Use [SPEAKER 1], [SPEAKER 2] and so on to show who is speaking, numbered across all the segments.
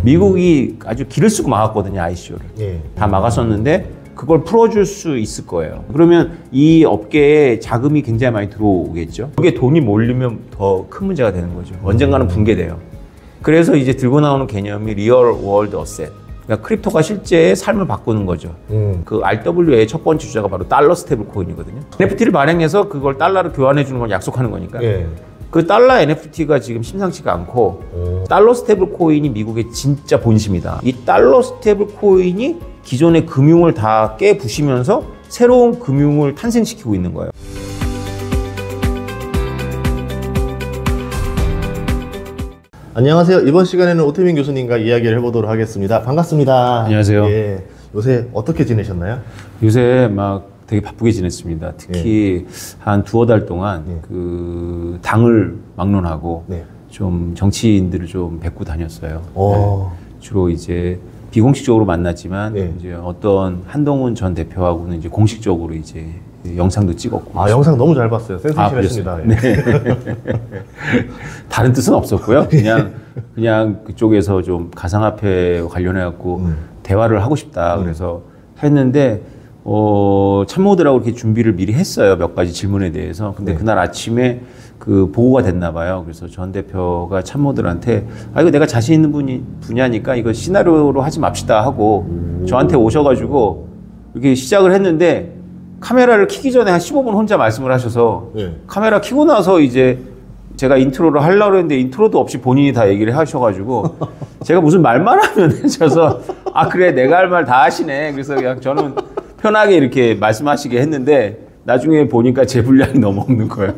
[SPEAKER 1] 미국이 아주 기를 쓰고 막았거든요, ICO를.
[SPEAKER 2] 예.
[SPEAKER 1] 다 막았었는데 그걸 풀어줄 수 있을 거예요. 그러면 이 업계에 자금이 굉장히 많이 들어오겠죠. 그게 돈이 몰리면 더 큰 문제가 되는 거죠. 언젠가는 붕괴돼요. 그래서 이제 들고 나오는 개념이 리얼 월드 어셋. 그러니까 크립토가 실제 삶을 바꾸는 거죠. 그 RWA의 첫 번째 주자가 바로 달러 스테이블 코인이거든요. NFT를 발행해서 그걸 달러로 교환해 주는 걸 약속하는 거니까.
[SPEAKER 2] 예.
[SPEAKER 1] 그 달러 NFT가 지금 심상치가 않고 달러 스테이블 코인이 미국의 진짜 본심이다. 이 달러 스테이블 코인이 기존의 금융을 다 깨부시면서 새로운 금융을 탄생시키고 있는 거예요.
[SPEAKER 2] 안녕하세요. 이번 시간에는 오태민 교수님과 이야기를 해보도록 하겠습니다. 반갑습니다.
[SPEAKER 1] 안녕하세요.
[SPEAKER 2] 예. 요새 어떻게 지내셨나요?
[SPEAKER 1] 요새 막 되게 바쁘게 지냈습니다. 특히 한 두어 달 동안 그 당을 막론하고 좀 정치인들을 좀 뵙고 다녔어요. 주로 이제 비공식적으로 만났지만 이제 어떤 한동훈 전 대표하고는 이제 공식적으로 이제 영상도 찍었고.
[SPEAKER 2] 아, 영상 너무 잘 봤어요. 센세이션했습니다.
[SPEAKER 1] 네. 다른 뜻은 없었고요. 그냥 그쪽에서 좀 가상화폐 관련해 갖고 대화를 하고 싶다. 그래서 했는데 참모들하고 이렇게 준비를 미리 했어요. 몇 가지 질문에 대해서. 근데 그날 아침에 그 보고가 됐나 봐요. 그래서 전 대표가 참모들한테 이거 내가 자신 있는 분야니까 이거 시나리오로 하지 맙시다 하고 저한테 오셔가지고 이렇게 시작을 했는데 카메라를 켜기 전에 한 15분 혼자 말씀을 하셔서 카메라 켜고 나서 이제 제가 인트로를 하려고 했는데 인트로도 없이 본인이 다 얘기를 하셔가지고 제가 무슨 말만 하면 되셔서 그래 내가 할 말 다 하시네. 그래서 그냥 저는 편하게 이렇게 말씀하시게 했는데 나중에 보니까 제 분량이 너무 없는 거예요.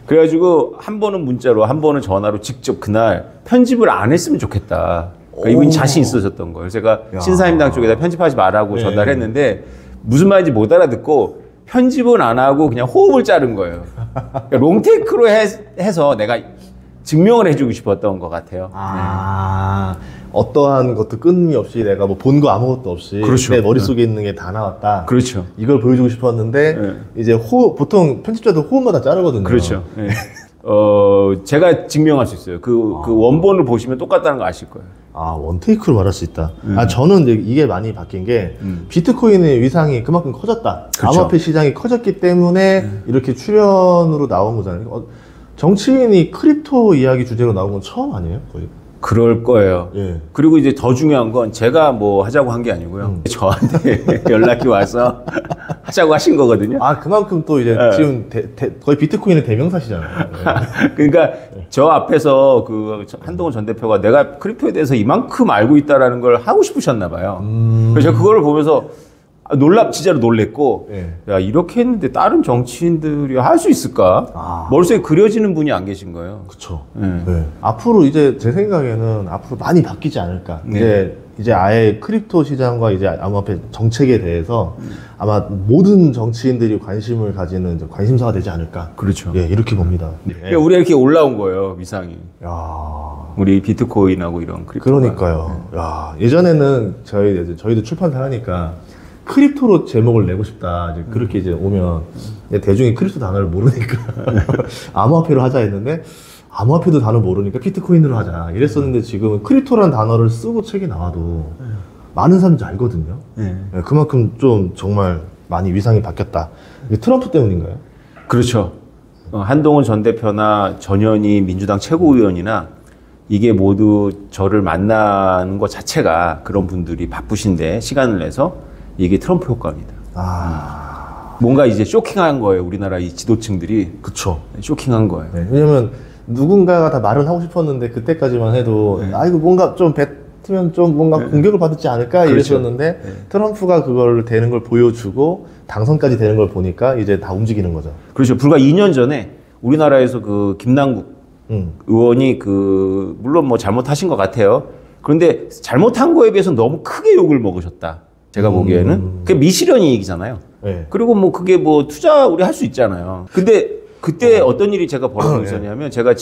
[SPEAKER 1] 그래가지고 한 번은 문자로 한 번은 전화로 직접 그날 편집을 안 했으면 좋겠다. 그러니까 이분이 자신 있으셨던 거예요. 제가 신사임당 쪽에다 편집하지 말라고 전달했는데 무슨 말인지 못 알아듣고 편집은 안 하고 그냥 호흡을 자른 거예요. 그러니까 롱테이크로 해서 내가 증명을 해주고 싶었던 것 같아요. 어떠한
[SPEAKER 2] 것도 끊임이 없이 내가 뭐 본 거 아무것도 없이
[SPEAKER 1] 그렇죠.
[SPEAKER 2] 내 머릿속에 있는 게 다 나왔다.
[SPEAKER 1] 그렇죠.
[SPEAKER 2] 이걸 보여주고 싶었는데 이제 보통 편집자도 호흡마다 자르거든요.
[SPEAKER 1] 그렇죠. 제가 증명할 수 있어요. 그 원본을 보시면 똑같다는 거 아실 거예요.
[SPEAKER 2] 원테이크로 말할 수 있다. 저는 이게 많이 바뀐 게 비트코인의 위상이 그만큼 커졌다.
[SPEAKER 1] 그렇죠.
[SPEAKER 2] 암호화폐 시장이 커졌기 때문에 이렇게 출연으로 나온 거잖아요. 정치인이 크립토 이야기 주제로 나온 건 처음 아니에요? 거의?
[SPEAKER 1] 그럴 거예요. 그리고 이제 더 중요한 건 제가 뭐 하자고 한 게 아니고요. 저한테 연락이 와서 하자고 하신 거거든요.
[SPEAKER 2] 그만큼 또 이제 지금 거의 비트코인의 대명사시잖아요.
[SPEAKER 1] 그러니까 저 앞에서 그 한동훈 전 대표가 내가 크립토에 대해서 이만큼 알고 있다라는 걸 하고 싶으셨나 봐요. 그래서 제가 그거를 보면서 진짜로 놀랬고, 야, 이렇게 했는데 다른 정치인들이 할 수 있을까? 머릿속에 그려지는 분이 안 계신 거예요.
[SPEAKER 2] 그쵸. 앞으로 이제 제 생각에는 앞으로 많이 바뀌지 않을까. 이제 아예 크립토 시장과 이제 암호화폐 정책에 대해서 아마 모든 정치인들이 관심을 가지는 이제 관심사가 되지 않을까.
[SPEAKER 1] 그렇죠.
[SPEAKER 2] 이렇게 봅니다.
[SPEAKER 1] 그러니까 우리가 이렇게 올라온 거예요, 위상이. 우리 비트코인하고 이런 크립토.
[SPEAKER 2] 그러니까요. 예전에는 저희도 출판사 하니까 크립토로 제목을 내고 싶다. 이제 그렇게 이제 오면 대중이 크립토 단어를 모르니까 암호화폐로 하자 했는데 암호화폐도 단어 모르니까 비트코인으로 하자 이랬었는데 지금은 크립토라는 단어를 쓰고 책이 나와도 많은 사람들이 알거든요. 그만큼 좀 정말 많이 위상이 바뀌었다. 이게 트럼프 때문인가요?
[SPEAKER 1] 그렇죠. 한동훈 전 대표나 전현희 민주당 최고위원이나 이게 모두 저를 만나는 것 자체가 그런 분들이 바쁘신데 시간을 내서 이게 트럼프 효과입니다. 뭔가 이제 쇼킹한 거예요. 우리나라 이 지도층들이.
[SPEAKER 2] 그쵸.
[SPEAKER 1] 쇼킹한 거예요.
[SPEAKER 2] 왜냐면 누군가가 다 말은 하고 싶었는데 그때까지만 해도 이거 뭔가 좀 뱉으면 좀 뭔가 공격을 받지 않을까 이랬었는데 트럼프가 그걸 되는 걸 보여주고 당선까지 되는 걸 보니까 이제 다 움직이는 거죠.
[SPEAKER 1] 그렇죠. 불과 2년 전에 우리나라에서 그 김남국 의원이 물론 뭐 잘못하신 것 같아요. 그런데 잘못한 거에 비해서 너무 크게 욕을 먹으셨다. 제가 보기에는 그게 미실현이익이잖아요. 그리고 뭐 그게 뭐 투자 우리 할 수 있잖아요. 근데 그때 어떤 일이 제가 벌어지고 있었냐면 제가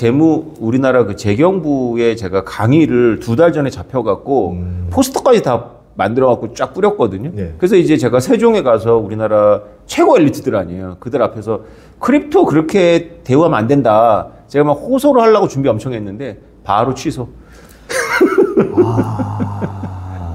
[SPEAKER 1] 우리나라 그 재경부에 제가 강의를 2달 전에 잡혀갖고 포스터까지 다 만들어갖고 쫙 뿌렸거든요. 그래서 이제 제가 세종에 가서 우리나라 최고 엘리트들 아니에요. 그들 앞에서 크립토 그렇게 대우하면 안 된다. 제가 막 호소를 하려고 준비 엄청 했는데 바로 취소.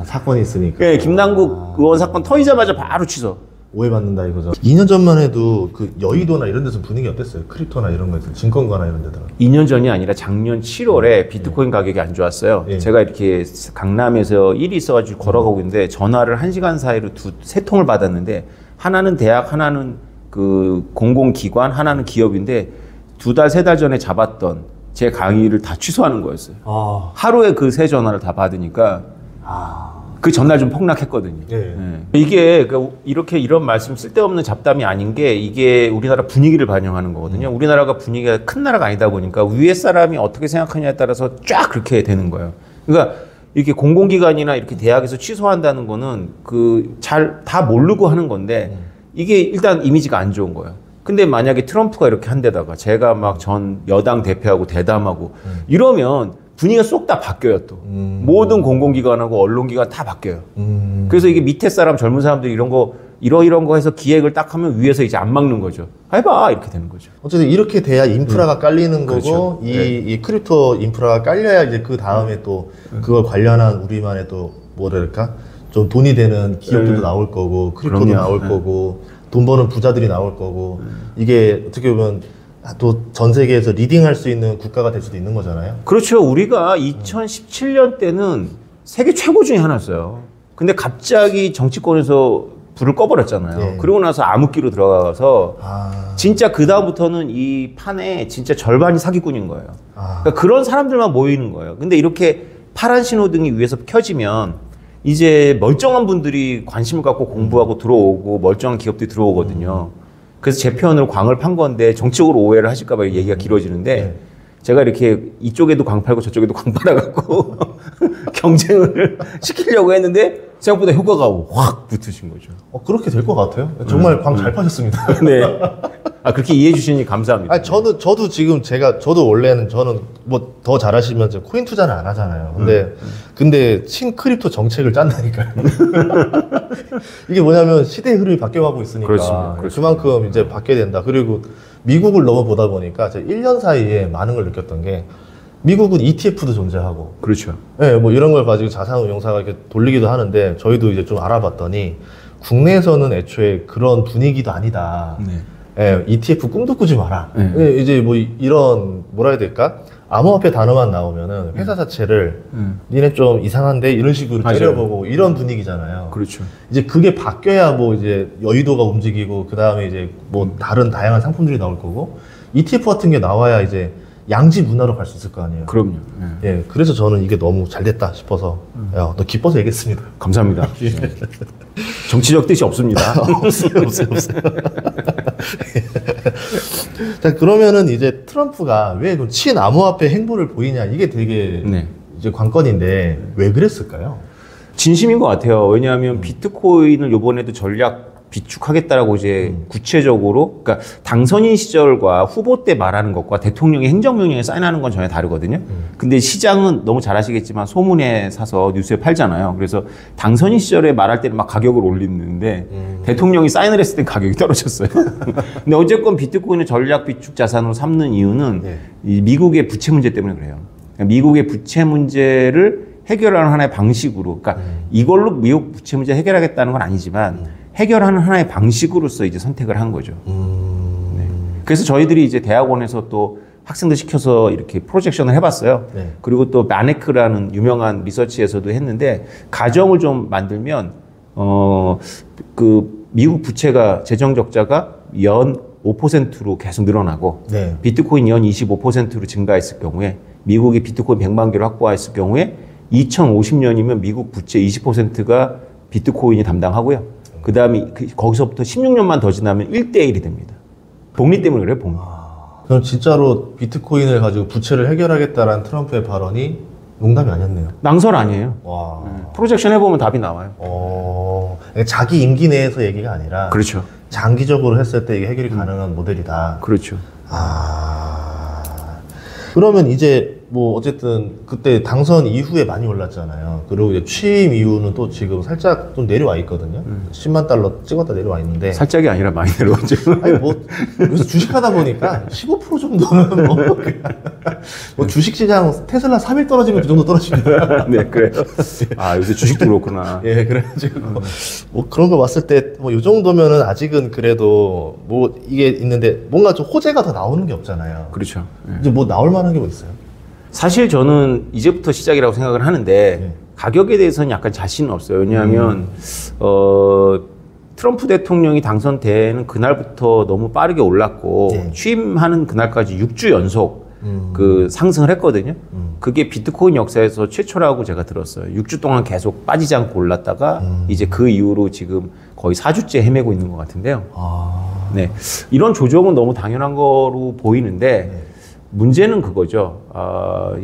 [SPEAKER 2] 사건이 있으니까.
[SPEAKER 1] 네, 김남국 의원 사건 터지자마자 바로 취소.
[SPEAKER 2] 오해받는다 이거죠. 2년 전만 해도 그 여의도나 이런 데서 분위기 어땠어요? 크립토나 이런 거에서 증권가나 이런 데다가.
[SPEAKER 1] 2년 전이 아니라 작년 7월에 비트코인 가격이 안 좋았어요. 제가 이렇게 강남에서 일이 있어가지고 걸어가고 있는데 전화를 1시간 사이로 세 통을 받았는데 하나는 대학, 하나는 그 공공기관, 하나는 기업인데 2달, 3달 전에 잡았던 제 강의를 다 취소하는 거였어요. 하루에 그 세 전화를 다 받으니까 그 전날 좀 폭락했거든요. 이게 이렇게 이런 말씀 쓸데없는 잡담이 아닌 게 이게 우리나라 분위기를 반영하는 거거든요. 우리나라가 분위기가 큰 나라가 아니다 보니까 위에 사람이 어떻게 생각하냐에 따라서 쫙 그렇게 되는 거예요. 그러니까 이렇게 공공기관이나 이렇게 대학에서 취소한다는 거는 그 잘 다 모르고 하는 건데 이게 일단 이미지가 안 좋은 거예요. 근데 만약에 트럼프가 이렇게 한 데다가 제가 막 전 여당 대표하고 대담하고 이러면 분위기가 쏙 다 바뀌어요 또. 모든 공공기관하고 언론기관 다 바뀌어요. 그래서 이게 밑에 사람 젊은 사람들이 이런 거 이런 거 해서 기획을 딱 하면 위에서 이제 안 막는 거죠. 해봐 이렇게 되는 거죠.
[SPEAKER 2] 어쨌든 이렇게 돼야 인프라가 깔리는 거고
[SPEAKER 1] 그렇죠.
[SPEAKER 2] 이 크립토 인프라가 깔려야 이제 그 다음에 또 그걸 관련한 우리만의 또 뭐랄까 좀 돈이 되는 기업들도 나올 거고 크립토도
[SPEAKER 1] 그럼요.
[SPEAKER 2] 나올 거고 돈 버는 부자들이 나올 거고 이게 어떻게 보면 또 전 세계에서 리딩할 수 있는 국가가 될 수도 있는 거잖아요.
[SPEAKER 1] 그렇죠. 우리가 2017년 때는 세계 최고 중에 하나였어요. 근데 갑자기 정치권에서 불을 꺼버렸잖아요. 그러고 나서 암흑기로 들어가서 진짜 그 다음부터는 이 판에 진짜 절반이 사기꾼인 거예요. 그러니까 그런 사람들만 모이는 거예요. 근데 이렇게 파란 신호등이 위에서 켜지면 이제 멀쩡한 분들이 관심을 갖고 공부하고 들어오고 멀쩡한 기업들이 들어오거든요. 그래서 제 표현으로 광을 판 건데 정치적으로 오해를 하실까 봐 얘기가 길어지는데 제가 이렇게 이쪽에도 광 팔고 저쪽에도 광 팔아갖고 경쟁을 시키려고 했는데 생각보다 효과가 확 붙으신 거죠.
[SPEAKER 2] 그렇게 될 것 같아요. 정말 광 잘 파셨습니다.
[SPEAKER 1] 네. 그렇게 이해해 주시니 감사합니다.
[SPEAKER 2] 저도 지금 저도 원래는 저는 뭐 더 잘하시면 코인 투자는 안 하잖아요. 근데 신크립토 정책을 짠다니까요. 이게 뭐냐면 시대의 흐름이 바뀌어가고 있으니까.
[SPEAKER 1] 그렇습니다.
[SPEAKER 2] 그만큼 이제 바뀌어야 된다. 그리고 미국을 너무 보다 보니까 제가 1년 사이에 많은 걸 느꼈던 게 미국은 ETF도 존재하고.
[SPEAKER 1] 그렇죠.
[SPEAKER 2] 네, 뭐 이런 걸 가지고 자산운용사가 이렇게 돌리기도 하는데 저희도 이제 좀 알아봤더니 국내에서는 애초에 그런 분위기도 아니다. 예, ETF 꿈도 꾸지 마라. 예, 이제 뭐 이런 뭐라 해야 될까? 암호화폐 단어만 나오면은 회사 자체를 니네 좀 이상한데 이런 식으로 째려보고 이런 분위기잖아요.
[SPEAKER 1] 그렇죠.
[SPEAKER 2] 이제 그게 바뀌어야 뭐 이제 여의도가 움직이고 그 다음에 이제 뭐 다른 다양한 상품들이 나올 거고 ETF 같은 게 나와야 이제 양지 문화로 갈 수 있을 거 아니에요.
[SPEAKER 1] 그럼요.
[SPEAKER 2] 예, 그래서 저는 이게 너무 잘 됐다 싶어서 또 기뻐서 얘기했습니다.
[SPEAKER 1] 감사합니다. 정치적 뜻이 없습니다.
[SPEAKER 2] 없어요. 자, 그러면은 이제 트럼프가 왜 친암호화폐 행보를 보이냐 이게 되게 이제 관건인데 왜 그랬을까요?
[SPEAKER 1] 진심인 것 같아요. 왜냐하면 비트코인을 이번에도 전략 비축하겠다라고 이제 구체적으로, 그러니까 당선인 시절과 후보 때 말하는 것과 대통령이 행정명령에 사인하는 건 전혀 다르거든요. 근데 시장은 너무 잘 아시겠지만 소문에 사서 뉴스에 팔잖아요. 그래서 당선인 시절에 말할 때는 막 가격을 올리는데 대통령이 사인을 했을 때 가격이 떨어졌어요. 근데 어쨌건 비트코인을 전략 비축 자산으로 삼는 이유는 이 미국의 부채 문제 때문에 그래요. 그러니까 미국의 부채 문제를 해결하는 하나의 방식으로, 그러니까 이걸로 미국 부채 문제 해결하겠다는 건 아니지만 해결하는 하나의 방식으로서 이제 선택을 한 거죠. 네. 그래서 저희들이 이제 대학원에서 또 학생들 시켜서 이렇게 프로젝션을 해봤어요. 그리고 또 마네크라는 유명한 리서치에서도 했는데 가정을 좀 만들면 그 미국 부채가 재정 적자가 연 5%로 계속 늘어나고 비트코인 연 25%로 증가했을 경우에 미국이 비트코인 100만 개를 확보했을 경우에 2050년이면 미국 부채 20%가 비트코인이 담당하고요. 그 다음에 거기서부터 16년만 더 지나면 1대1이 됩니다. 복리 때문에 그래요, 복리.
[SPEAKER 2] 그럼 진짜로 비트코인을 가지고 부채를 해결하겠다라는 트럼프의 발언이 농담이 아니었네요.
[SPEAKER 1] 낭설 아니에요.
[SPEAKER 2] 와.
[SPEAKER 1] 프로젝션 해보면 답이 나와요.
[SPEAKER 2] 그러니까 자기 임기 내에서 얘기가 아니라
[SPEAKER 1] 그렇죠.
[SPEAKER 2] 장기적으로 했을 때 이게 해결이 가능한 모델이다.
[SPEAKER 1] 그렇죠.
[SPEAKER 2] 그러면 이제 뭐 어쨌든 그때 당선 이후에 많이 올랐잖아요. 그리고 이제 취임 이후는 또 지금 살짝 좀 내려와 있거든요. 10만 달러 찍었다 내려와 있는데.
[SPEAKER 1] 살짝이 아니라 많이 내려왔죠.
[SPEAKER 2] 아니 뭐 요새 주식하다 보니까 15% 정도는 뭐 주식시장 테슬라 3일 떨어지면 그 정도 떨어집니다.
[SPEAKER 1] 네, 그래요. 아, 요새 주식도 그렇구나.
[SPEAKER 2] 예, 그래가지고 뭐 그런 거 봤을 때 뭐 이 정도면은 아직은 그래도 뭐 이게 있는데 뭔가 좀 호재가 더 나오는 게 없잖아요.
[SPEAKER 1] 그렇죠. 예.
[SPEAKER 2] 이제 뭐 나올 만한 게 뭐 있어요?
[SPEAKER 1] 사실 저는 이제부터 시작이라고 생각을 하는데 가격에 대해서는 약간 자신은 없어요. 왜냐하면 트럼프 대통령이 당선되는 그날부터 너무 빠르게 올랐고 취임하는 그날까지 6주 연속 그 상승을 했거든요. 그게 비트코인 역사에서 최초라고 제가 들었어요. 6주 동안 계속 빠지지 않고 올랐다가 이제 그 이후로 지금 거의 4주째 헤매고 있는 것 같은데요. 네, 이런 조정은 너무 당연한 거로 보이는데 문제는 그거죠.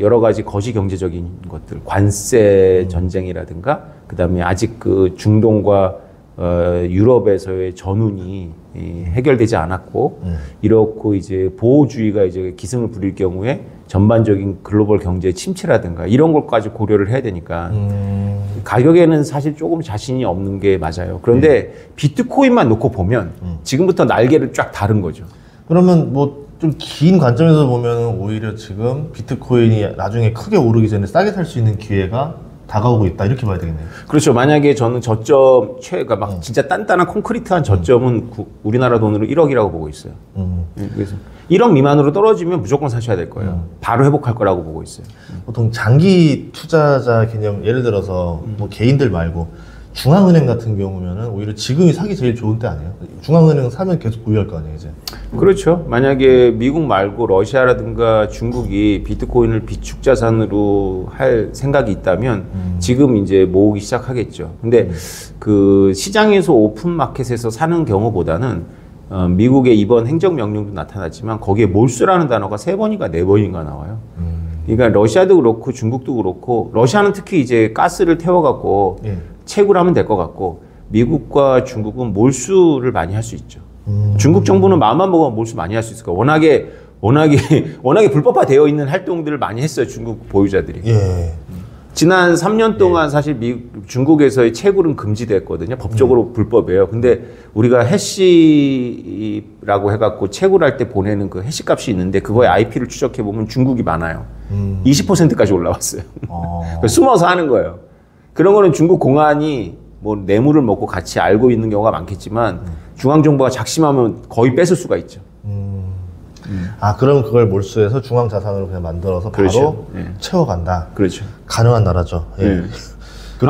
[SPEAKER 1] 여러 가지 거시 경제적인 것들, 관세 전쟁이라든가, 그 다음에 아직 그 중동과 유럽에서의 전운이 해결되지 않았고, 이렇고 이제 보호주의가 이제 기승을 부릴 경우에 전반적인 글로벌 경제 침체라든가 이런 것까지 고려를 해야 되니까 가격에는 사실 조금 자신이 없는 게 맞아요. 그런데 비트코인만 놓고 보면 지금부터 날개를 쫙 다른 거죠.
[SPEAKER 2] 그러면 뭐 좀 긴 관점에서 보면 오히려 지금 비트코인이 나중에 크게 오르기 전에 싸게 살 수 있는 기회가 다가오고 있다 이렇게 봐야 되겠네요.
[SPEAKER 1] 그렇죠. 만약에 저는 저점 그러니까 막 진짜 단단한 콘크리트한 저점은 우리나라 돈으로 1억이라고 보고 있어요. 그래서 1억 미만으로 떨어지면 무조건 사셔야 될 거예요. 바로 회복할 거라고 보고 있어요.
[SPEAKER 2] 보통 장기 투자자 개념 예를 들어서 뭐 개인들 말고 중앙은행 같은 경우면은 오히려 지금이 사기 제일 좋은 때 아니에요? 중앙은행 사면 계속 보유할 거 아니에요, 이제?
[SPEAKER 1] 그렇죠. 만약에 미국 말고 러시아라든가 중국이 비트코인을 비축 자산으로 할 생각이 있다면 지금 이제 모으기 시작하겠죠. 근데 그 시장에서 오픈 마켓에서 사는 경우보다는 미국의 이번 행정명령도 나타났지만 거기에 몰수라는 단어가 3번인가 4번인가 나와요. 그러니까 러시아도 그렇고 중국도 그렇고 러시아는 특히 이제 가스를 태워갖고 채굴 하면 될 것 같고 미국과 중국은 몰수를 많이 할 수 있죠. 중국 정부는 마음만 먹으면 몰수 많이 할 수 있을 거예요. 워낙에 불법화되어 있는 활동들을 많이 했어요. 중국 보유자들이. 지난 3년 동안 사실 중국에서의 채굴은 금지됐거든요. 법적으로 불법이에요. 근데 우리가 해시라고 해갖고 채굴할 때 보내는 그 해시 값이 있는데 그거의 IP를 추적해보면 중국이 많아요. 20%까지 올라왔어요. 숨어서 하는 거예요. 그런 거는 중국 공안이 뭐 뇌물을 먹고 같이 알고 있는 경우가 많겠지만 중앙정부가 작심하면 거의 뺏을 수가 있죠.
[SPEAKER 2] 아, 그럼 그걸 몰수해서 중앙 자산으로 그냥 만들어서
[SPEAKER 1] 그렇죠.
[SPEAKER 2] 바로 채워간다.
[SPEAKER 1] 그렇죠.
[SPEAKER 2] 가능한 나라죠.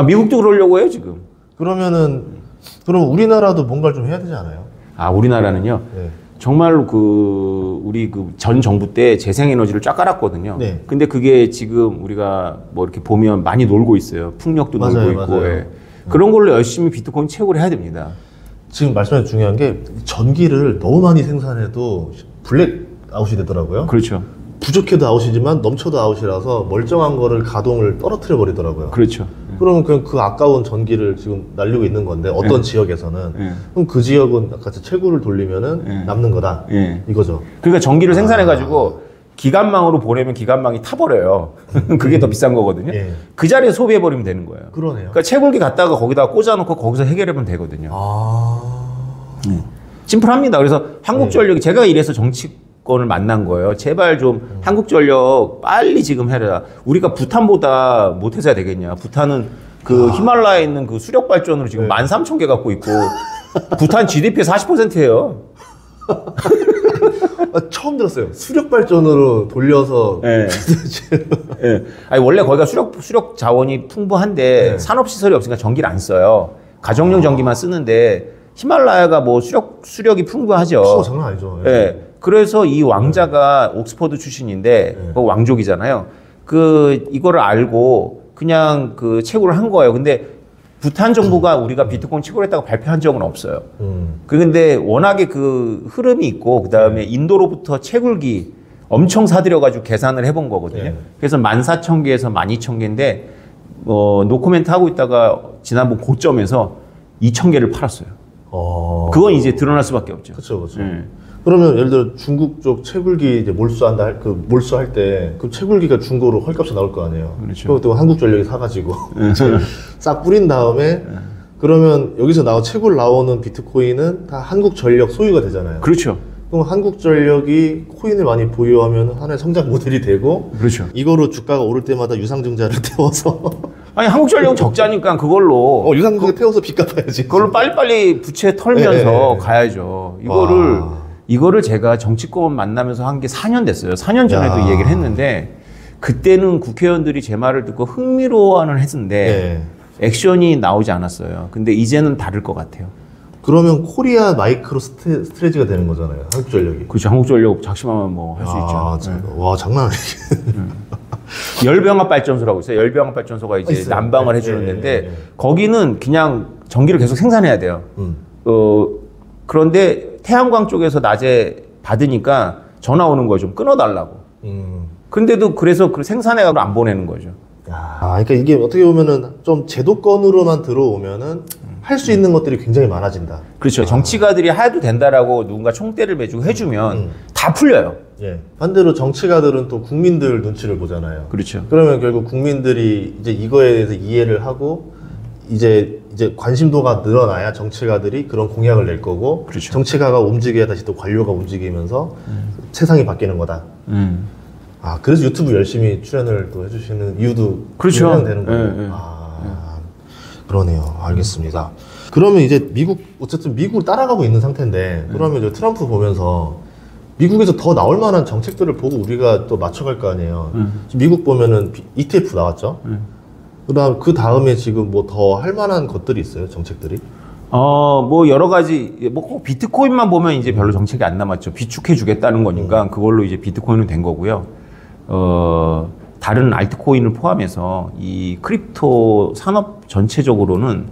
[SPEAKER 1] 미국도 그러려고 해요, 지금.
[SPEAKER 2] 그럼 우리나라도 뭔가를 좀 해야 되지 않아요?
[SPEAKER 1] 아, 우리나라는요. 정말로 우리 전 정부 때 재생에너지를 쫙 깔았거든요. 근데 그게 지금 우리가 뭐 이렇게 보면 많이 놀고 있어요. 풍력도 놀고 있고. 그런 걸로 열심히 비트코인 채굴을 해야 됩니다.
[SPEAKER 2] 지금 말씀하신 중요한 게 전기를 너무 많이 생산해도 블랙아웃이 되더라고요.
[SPEAKER 1] 그렇죠.
[SPEAKER 2] 부족해도 아웃이지만 넘쳐도 아웃이라서 멀쩡한 거를 가동을 떨어뜨려 버리더라고요.
[SPEAKER 1] 그렇죠.
[SPEAKER 2] 그러면 그냥 그 아까운 전기를 지금 날리고 있는 건데 어떤 지역에서는 그럼 그 지역은 같이 채굴을 돌리면은 남는 거다 이거죠.
[SPEAKER 1] 그러니까 전기를 생산해가지고 기관망으로 보내면 기관망이 타버려요. 그게 더 비싼 거거든요. 그 자리에 소비해버리면 되는 거예요.
[SPEAKER 2] 그러네요.
[SPEAKER 1] 그러니까 채굴기 갖다가 거기다 꽂아놓고 거기서 해결하면 되거든요. 심플합니다. 그래서 한국전력이 제가 이래서 정치권을 만난 거예요. 제발 좀 한국전력 빨리 지금 해라. 우리가 부탄보다 못해서 해야 되겠냐. 부탄은 그 히말라야에 있는 그 수력 발전으로 지금 13,000개 갖고 있고 부탄 GDP의 40%예요.
[SPEAKER 2] 처음 들었어요. 수력 발전으로 돌려서.
[SPEAKER 1] 아니 원래 거기가 수력 자원이 풍부한데 산업 시설이 없으니까 전기를 안 써요. 가정용 전기만 쓰는데 히말라야가 뭐 수력이 풍부하죠.
[SPEAKER 2] 장난 아니죠.
[SPEAKER 1] 그래서 이 왕자가 옥스퍼드 출신인데 그 왕족이잖아요. 이거를 알고 그냥 그 채굴을 한 거예요. 근데 부탄 정부가 우리가 비트코인 채굴했다고 발표한 적은 없어요. 그런데 워낙에 그 흐름이 있고 그다음에 인도로부터 채굴기 엄청 사들여가지고 계산을 해본 거거든요. 그래서 14,000개에서 12,000개인데 노코멘트 하고 있다가 지난번 고점에서 2,000개를 팔았어요. 그건 이제 드러날 수밖에 없죠.
[SPEAKER 2] 그렇죠. 그러면 예를 들어 중국 쪽 채굴기 이제 몰수할 때 그 채굴기가 중고로 헐값이 나올 거 아니에요.
[SPEAKER 1] 그렇죠.
[SPEAKER 2] 그것도 한국전력이 사가지고 싹 뿌린 다음에 그러면 여기서 채굴 나오는 비트코인은 다 한국전력 소유가 되잖아요.
[SPEAKER 1] 그렇죠.
[SPEAKER 2] 그럼 한국전력이 코인을 많이 보유하면 하나의 성장 모델이 되고
[SPEAKER 1] 그렇죠.
[SPEAKER 2] 이거로 주가가 오를 때마다 유상증자를 태워서
[SPEAKER 1] 아니 한국전력은 적자니까 그걸로
[SPEAKER 2] 유상증자 태워서 빚 갚아야지.
[SPEAKER 1] 그걸로 빨리빨리 부채 털면서 가야죠. 이거를 제가 정치권 만나면서 한 게 4년 됐어요. 4년 전에도 이 얘기를 했는데 그때는 국회의원들이 제 말을 듣고 흥미로워는 했는데 액션이 나오지 않았어요. 근데 이제는 다를 것 같아요.
[SPEAKER 2] 그러면 코리아 마이크로 스트레지가 되는 거잖아요. 한국전력이.
[SPEAKER 1] 그렇죠. 한국전력 작심하면 뭐 할 수 있죠.
[SPEAKER 2] 와 장난 아니지.
[SPEAKER 1] 열병합 발전소라고 있어요. 열병합 발전소가 이제
[SPEAKER 2] 있어요.
[SPEAKER 1] 난방을 해주는 데인데 거기는 그냥 전기를 계속 생산해야 돼요. 그런데 태양광 쪽에서 낮에 받으니까 전화 오는 거예요. 좀 끊어달라고. 근데도 그래서 그 생산해가지고 안 보내는 거죠.
[SPEAKER 2] 그러니까 이게 어떻게 보면은 좀 제도권으로만 들어오면은 할 수 있는 것들이 굉장히 많아진다.
[SPEAKER 1] 그렇죠. 정치가들이 해도 된다라고 누군가 총대를 매주고 해주면 다 풀려요.
[SPEAKER 2] 반대로 정치가들은 또 국민들 눈치를 보잖아요.
[SPEAKER 1] 그렇죠.
[SPEAKER 2] 그러면 결국 국민들이 이제 이거에 대해서 이해를 하고 이제 관심도가 늘어나야 정치가들이 그런 공약을 낼 거고
[SPEAKER 1] 그렇죠.
[SPEAKER 2] 정치가가 움직여야 다시 또 관료가 움직이면서 세상이 바뀌는 거다. 그래서 유튜브 열심히 출연을 또 해주시는 이유도
[SPEAKER 1] 그렇죠.
[SPEAKER 2] 되는 거예요. 그러네요. 알겠습니다. 그러면 이제 어쨌든 미국을 따라가고 있는 상태인데, 그러면 이제 트럼프 보면서 미국에서 더 나올 만한 정책들을 보고 우리가 또 맞춰갈 거 아니에요. 지금 미국 보면은 ETF 나왔죠. 그 다음에 지금 뭐 더 할 만한 것들이 있어요, 정책들이?
[SPEAKER 1] 뭐 여러 가지, 뭐 비트코인만 보면 이제 별로 정책이 안 남았죠. 비축해 주겠다는 거니까 그걸로 이제 비트코인은 된 거고요. 다른 알트코인을 포함해서 이 크립토 산업 전체적으로는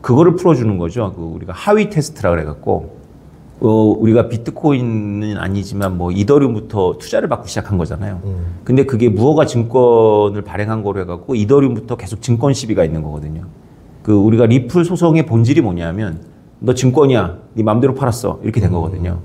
[SPEAKER 1] 그거를 풀어주는 거죠. 우리가 하위 테스트라 그래갖고, 우리가 비트코인은 아니지만 뭐 이더리움부터 투자를 받고 시작한 거잖아요. 근데 그게 무허가 증권을 발행한 거로 해갖고 이더리움부터 계속 증권 시비가 있는 거거든요. 우리가 리플 소송의 본질이 뭐냐면 너 증권이야, 네 맘대로 팔았어, 이렇게 된 거거든요.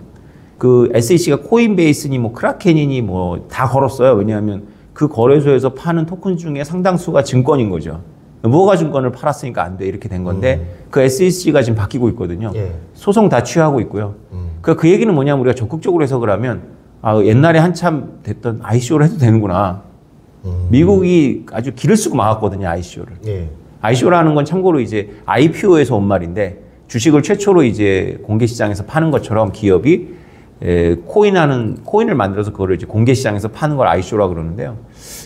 [SPEAKER 1] SEC가 코인베이스니 뭐 크라켄이니 뭐 다 걸었어요. 왜냐하면 그 거래소에서 파는 토큰 중에 상당수가 증권인 거죠. 무허가 증권을 팔았으니까 안 돼, 이렇게 된 건데 그 SEC가 지금 바뀌고 있거든요. 소송 다 취하고 있고요. 그 얘기는 뭐냐면 우리가 적극적으로 해석을 하면 옛날에 한참 됐던 ICO를 해도 되는구나. 미국이 아주 기를 쓰고 막았거든요, ICO를. ICO라는 건 참고로 이제 IPO에서 온 말인데 주식을 최초로 이제 공개 시장에서 파는 것처럼 기업이 코인을 만들어서 그거를 이제 공개 시장에서 파는 걸 ICO라고 그러는데요.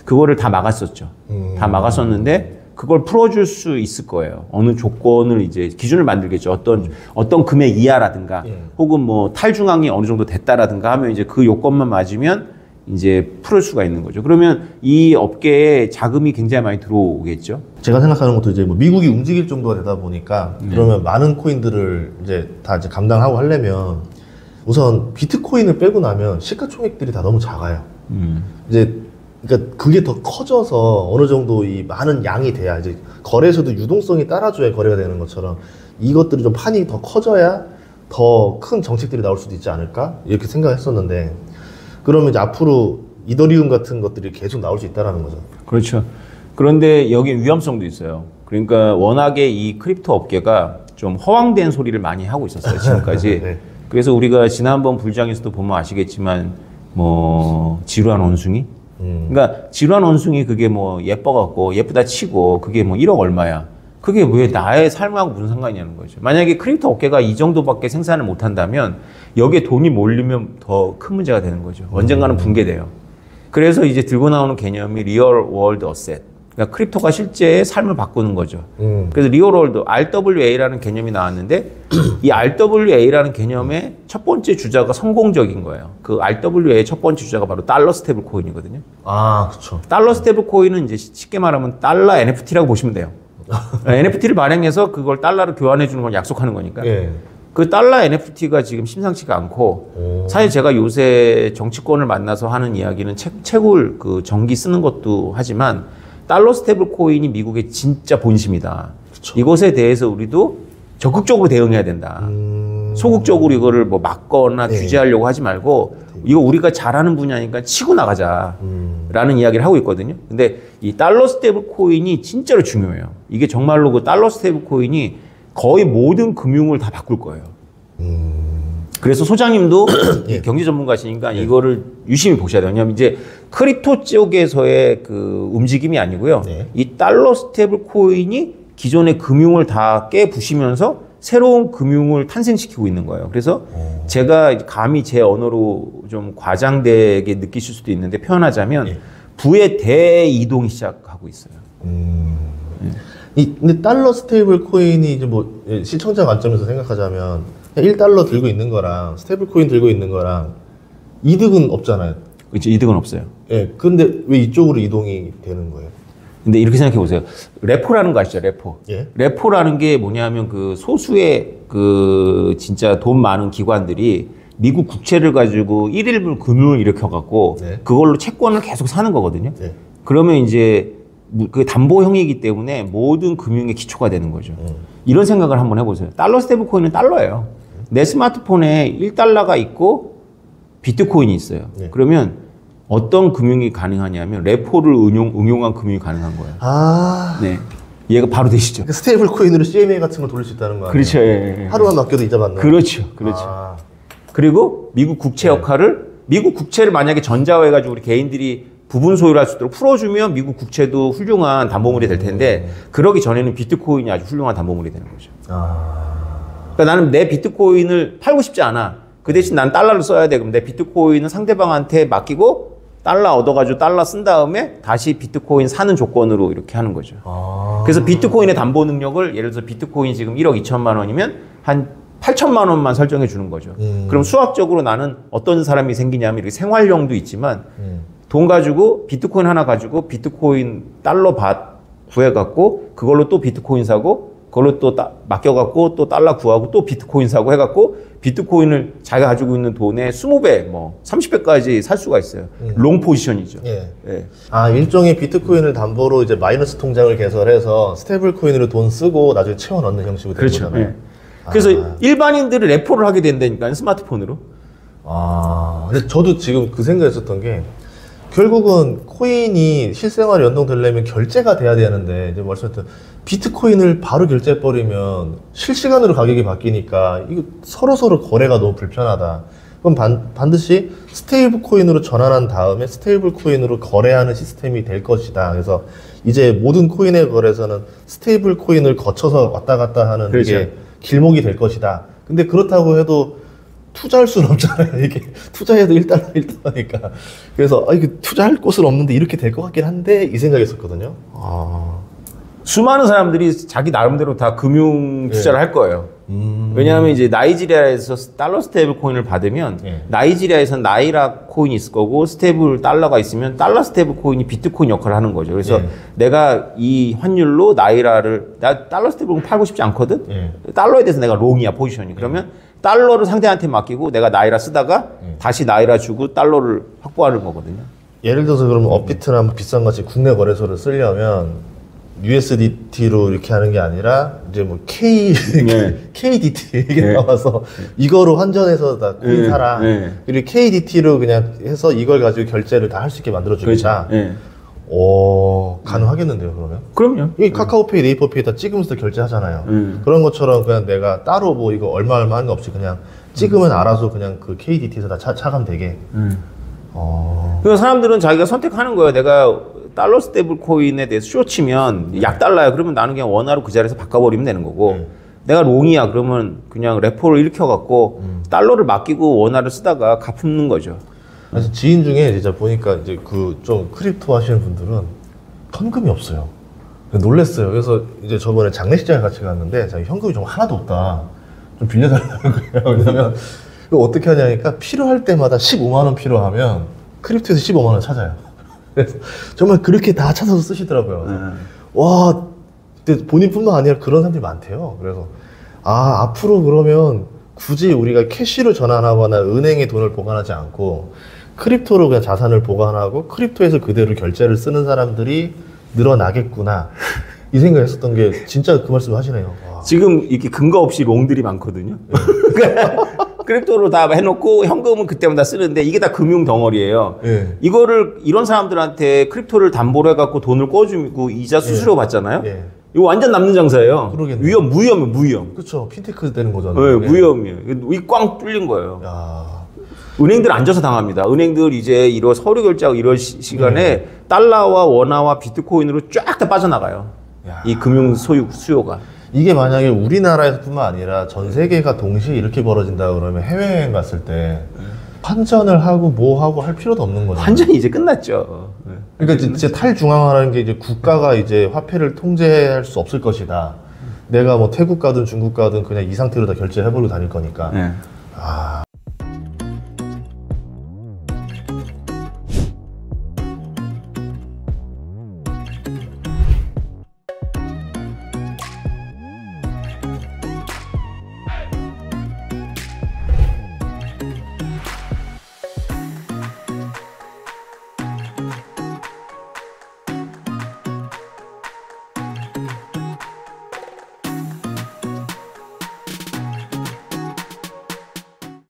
[SPEAKER 1] 그거를 다 막았었죠. 다 막았었는데 그걸 풀어줄 수 있을 거예요. 어느 조건을 이제 기준을 만들겠죠. 어떤 금액 이하라든가 혹은 뭐 탈중앙이 어느 정도 됐다라든가 하면 이제 그 요건만 맞으면 이제 풀을 수가 있는 거죠. 그러면 이 업계에 자금이 굉장히 많이 들어오겠죠.
[SPEAKER 2] 제가 생각하는 것도 이제 뭐 미국이 움직일 정도가 되다 보니까 그러면 많은 코인들을 이제 다 이제 감당하고 하려면 우선 비트코인을 빼고 나면 시가총액들이 다 너무 작아요. 그러니까 그게 더 커져서 어느 정도 이 많은 양이 돼야 이제 거래소도 유동성이 따라줘야 거래가 되는 것처럼 이것들이 좀 판이 더 커져야 더 큰 정책들이 나올 수도 있지 않을까 이렇게 생각했었는데 그러면 이제 앞으로 이더리움 같은 것들이 계속 나올 수 있다라는 거죠.
[SPEAKER 1] 그렇죠. 그런데 여기 위험성도 있어요. 그러니까 워낙에 이 크립토 업계가 좀 허황된 소리를 많이 하고 있었어요, 지금까지. 그래서 우리가 지난번 불장에서도 보면 아시겠지만 뭐 지루한 원숭이? 그러니까 지루한 원숭이 그게 뭐 예뻐갖고 예쁘다 치고 그게 뭐 1억 얼마야. 그게 왜 나의 삶하고 무슨 상관이냐는 거죠. 만약에 크립토 업계가 이 정도밖에 생산을 못한다면 여기에 돈이 몰리면 더 큰 문제가 되는 거죠. 언젠가는 붕괴돼요. 그래서 이제 들고 나오는 개념이 리얼 월드 어셋. 그러니까 크립토가 실제의 삶을 바꾸는 거죠. 그래서 리얼월드 RWA라는 개념이 나왔는데 이 RWA라는 개념의 첫 번째 주자가 성공적인 거예요. 그 RWA의 첫 번째 주자가 바로 달러 스테이블 코인이거든요.
[SPEAKER 2] 그렇죠.
[SPEAKER 1] 달러 스테이블 코인은 이제 쉽게 말하면 달러 NFT라고 보시면 돼요. NFT를 발행해서 그걸 달러로 교환해 주는 걸 약속하는 거니까. 그 달러 NFT가 지금 심상치가 않고 사실 제가 요새 정치권을 만나서 하는 이야기는 채굴 전기 쓰는 것도 하지만 달러 스테이블 코인이 미국의 진짜 본심이다. 그쵸. 이것에 대해서 우리도 적극적으로 대응해야 된다. 소극적으로 이거를 뭐 막거나 규제하려고 하지 말고 이거 우리가 잘하는 분야니까 치고 나가자라는 이야기를 하고 있거든요. 근데 이 달러 스테이블 코인이 진짜로 중요해요. 이게 정말로 그 달러 스테이블 코인이 거의 모든 금융을 다 바꿀 거예요. 그래서 소장님도 경제 전문가시니까 이거를 유심히 보셔야 돼요. 왜냐하면 이제 크립토 쪽에서의 그 움직임이 아니고요. 이 달러 스테이블 코인이 기존의 금융을 다 깨부시면서 새로운 금융을 탄생시키고 있는 거예요. 그래서 제가 감히 제 언어로 좀 과장되게 느끼실 수도 있는데 표현하자면 부의 대이동이 시작하고 있어요.
[SPEAKER 2] 근데 달러 스테이블 코인이 이제 뭐 시청자 관점에서 생각하자면 1달러 들고 있는 거랑 스테이블 코인 들고 있는 거랑 이득은 없잖아요.
[SPEAKER 1] 그렇죠. 이득은 없어요.
[SPEAKER 2] 예. 근데 왜 이쪽으로 이동이 되는 거예요?
[SPEAKER 1] 근데 이렇게 생각해 보세요. 레포라는 거 아시죠? 레포. 레포라는 게 뭐냐면 그 소수의 그 진짜 돈 많은 기관들이 미국 국채를 가지고 1일분 금융을 일으켜갖고 그걸로 채권을 계속 사는 거거든요. 그러면 이제 그 담보형이기 때문에 모든 금융의 기초가 되는 거죠. 이런 생각을 한번 해보세요. 달러 스테이블 코인은 달러예요. 내 스마트폰에 1달러가 있고 비트코인이 있어요. 그러면 어떤 금융이 가능하냐면 레포를 응용한 금융이 가능한 거예요. 네, 이해가 바로 되시죠?
[SPEAKER 2] 그러니까 스테이블 코인으로 CMA 같은 걸 돌릴 수 있다는 거 아니에요?
[SPEAKER 1] 그렇죠. 예.
[SPEAKER 2] 하루만 맡겨도 이자 받는.
[SPEAKER 1] 그렇죠. 그리고 미국 국채 역할을 미국 국채를 만약에 전자화해 가지고 우리 개인들이 부분 소유를 할 수 있도록 풀어주면 미국 국채도 훌륭한 담보물이 될 텐데 그러기 전에는 비트코인이 아주 훌륭한 담보물이 되는 거죠. 그러니까 나는 내 비트코인을 팔고 싶지 않아. 그 대신 난 달러를 써야 돼. 그럼 내 비트코인은 상대방한테 맡기고 달러 얻어가지고 달러 쓴 다음에 다시 비트코인 사는 조건으로 이렇게 하는 거죠. 그래서 비트코인의 담보 능력을 예를 들어서 비트코인 지금 1억 2천만 원이면 한 8천만 원만 설정해 주는 거죠. 그럼 수학적으로 나는 어떤 사람이 생기냐면 이렇게 생활용도 있지만 돈 가지고 비트코인 하나 가지고 비트코인 달러 구해갖고 그걸로 또 비트코인 사고 그걸로 또 맡겨갖고 또 달러 구하고 또 비트코인 사고 해갖고 비트코인을 자기가 가지고 있는 돈의 20배, 뭐 30배까지 살 수가 있어요. 롱 포지션이죠.
[SPEAKER 2] 일종의 비트코인을 담보로 이제 마이너스 통장을 개설해서 스테이블 코인으로 돈 쓰고 나중에 채워 넣는 형식으로 되는 거잖아요.
[SPEAKER 1] 그래서 일반인들은 레포를 하게 된다니까요, 스마트폰으로.
[SPEAKER 2] 근데 저도 지금 그 생각했었던 게 결국은 코인이 실생활에 연동되려면 결제가 돼야 되는데 이제 말씀하셨던 비트코인을 바로 결제해버리면 실시간으로 가격이 바뀌니까 이거 서로서로 거래가 너무 불편하다. 그럼 반드시 스테이블 코인으로 전환한 다음에 스테이블 코인으로 거래하는 시스템이 될 것이다. 그래서 이제 모든 코인의 거래에서는 스테이블 코인을 거쳐서 왔다 갔다 하는 이게 길목이 될 것이다. 근데 그렇다고 해도 투자할 수는 없잖아요. 이게 투자해도 1달러니까. 그래서 이게 투자할 곳은 없는데 이렇게 될 것 같긴 한데 이 생각했었거든요.
[SPEAKER 1] 수많은 사람들이 자기 나름대로 다 금융 투자를 할 거예요. 왜냐하면 이제 나이지리아에서 달러 스테이블 코인을 받으면 나이지리아에서는 나이라 코인이 있을 거고 스테이블 달러가 있으면 달러 스테이블 코인이 비트코인 역할을 하는 거죠. 그래서 내가 이 환율로 나이라를 나 달러 스테이블 코인 팔고 싶지 않거든. 달러에 대해서 내가 롱이야 포지션이. 그러면 달러를 상대한테 맡기고 내가 나이라 쓰다가 다시 나이라 주고 달러를 확보하는 거거든요.
[SPEAKER 2] 예를 들어서 그러면 업비트나 뭐 비싼 같이 국내 거래소를 쓰려면 USDT로 이렇게 하는 게 아니라 이제 뭐 KDT 이게 나와서 이거로 환전해서 다 코인 사라. 그리고 KDT로 그냥 해서 이걸 가지고 결제를 다 할 수 있게 만들어 주겠다. 가능하겠는데요, 그러면?
[SPEAKER 1] 그럼요.
[SPEAKER 2] 이 카카오페이, 네이버페이 다 찍으면서 결제하잖아요. 그런 것처럼 그냥 내가 따로 뭐 이거 얼마 하는 거 없이 그냥 찍으면 알아서 그냥 그 KDT에서 다 차감 되게.
[SPEAKER 1] 그래서 사람들은 자기가 선택하는 거예요. 내가 달러 스테이블 코인에 대해서 쇼치면 약달러야. 그러면 나는 그냥 원화로 그 자리에서 바꿔버리면 되는 거고 내가 롱이야. 그러면 그냥 레포를 일으켜갖고 달러를 맡기고 원화를 쓰다가 갚는 거죠.
[SPEAKER 2] 그래서 지인 중에 진짜 보니까 이제 그 좀 크립토 하시는 분들은 현금이 없어요. 놀랬어요. 그래서 이제 저번에 장례식장에 같이 갔는데 자기 현금이 좀 하나도 없다. 좀 빌려달라는 거예요. 왜냐면 이거 어떻게 하냐니까 필요할 때마다 15만 원 필요하면 크립토에서 15만 원 찾아요. 그래서 정말 그렇게 다 찾아서 쓰시더라고요. 와, 근데 본인뿐만 아니라 그런 사람들이 많대요. 그래서 앞으로 그러면 굳이 우리가 캐시로 전환하거나 은행에 돈을 보관하지 않고 크립토로 그냥 자산을 보관하고 크립토에서 그대로 결제를 쓰는 사람들이 늘어나겠구나 이 생각했었던 게 진짜 그 말씀 하시네요.
[SPEAKER 1] 지금 이렇게 근거 없이 롱들이 많거든요. 크립토로 다 해놓고 현금은 그때마다 쓰는데 이게 다 금융 덩어리예요.
[SPEAKER 2] 예.
[SPEAKER 1] 이거를 이런 사람들한테 크립토를 담보로 해갖고 돈을 꿔주고 이자 수수료 받잖아요.
[SPEAKER 2] 예.
[SPEAKER 1] 이거 완전 남는 장사예요.
[SPEAKER 2] 그러겠네요.
[SPEAKER 1] 무위험.
[SPEAKER 2] 그쵸. 핀테크 되는 거잖아요.
[SPEAKER 1] 네, 무위험이에요. 이 꽝 뚫린 거예요.
[SPEAKER 2] 야.
[SPEAKER 1] 은행들 앉아서 당합니다. 은행들 이제 이런 서류 결제하고 이런 시간에 달러와 원화와 비트코인으로 쫙 다 빠져나가요.
[SPEAKER 2] 야.
[SPEAKER 1] 이 금융 수요가.
[SPEAKER 2] 이게 만약에 우리나라에서뿐만 아니라 전 세계가 동시에 이렇게 벌어진다 그러면 해외여행 갔을 때 환전을 하고 뭐 하고 할 필요도 없는 거죠.
[SPEAKER 1] 완전히 이제 끝났죠.
[SPEAKER 2] 그러니까 이제 탈중앙화라는 게 이제 국가가 이제 화폐를 통제할 수 없을 것이다. 내가 뭐 태국 가든 중국 가든 그냥 이 상태로 다 결제해버리고 다닐 거니까.
[SPEAKER 1] 네.
[SPEAKER 2] 아.